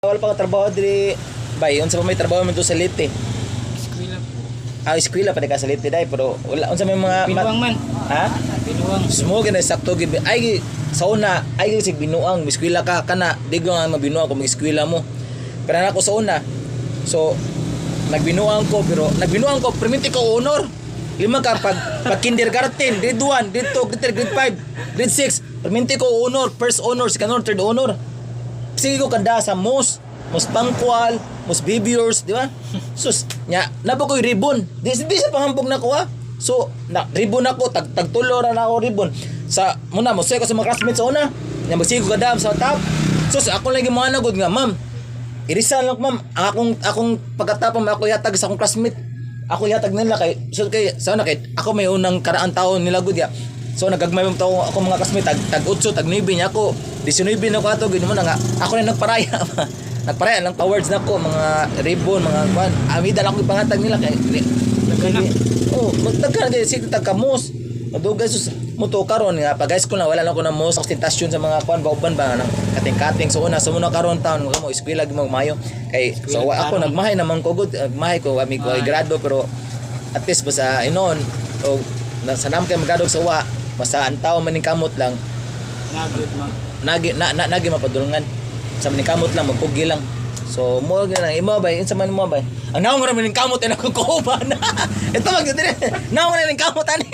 Wala pa ka trabaho diri. Bay, unsa pa may trabaho man to sa Leyte? Eskwela po. Eskwela pa di ka sa Leyte dai, pero wala unsa may mga Binuang man. Ha? Binuang. Sumo gina sakto gid. Ay sa una, ay sig binuang, eskwela ka kana, di ko nga mabinuang kung eskwela mo. Pero ako sa una. So nagbinuang ko pero nagbinuang ko perminti ko honor. Lima ka pag kindergarten, grade 1, grade 2, grade 3, grade 5, grade 6, perminti ko honor, first honor, second honor, third honor. Sige ko kanda sa most pangkwal, most babiers, di ba? Sus, nya, nabo ko'y ribbon. Di sa panghampog na ko ha. So, ribbon ako, tagtulo na ako ribbon. Sa, muna, mo ko sa mga classmates sa una. Nya, magsige ko kada sa top. Sus, ako lang yung mga nagod nga, ma'am. Irisan lang, ma'am. Akong pagkatapang ako yatag sa akong classmate. Ako yatag nila kay, so kay, sana kay, ako may unang karaan taon nila gud ya. So nagagmay mo tao ako mga classmate tag 8 tag 9 niya ako 19 na ko ato gid mo na nga ako na nagparaya nagparaya lang awards na ko mga ribbon mga kwan amida lang ko pangatag nila kay magtagka na sige tagkamos madugay sus mo to karon nga pag guys ko na wala lang ko na most ostentasyon sa mga kwan bauban ba nang kating-kating so una sumunod karon taon mo eskwela gi magmayo kay so ako nagmahay naman ko gud nagmahay ko ami ko grado pero at least basta inon o sanam kay magadog sa wa basta antaw maning kamot lang nagi mapadulungan sa maning kamot lang magpugi lang so mo gyud imo bay unsa man mo bay ang naong ra maning kamot ay nakukuban ito magdire naong ra maning kamot ani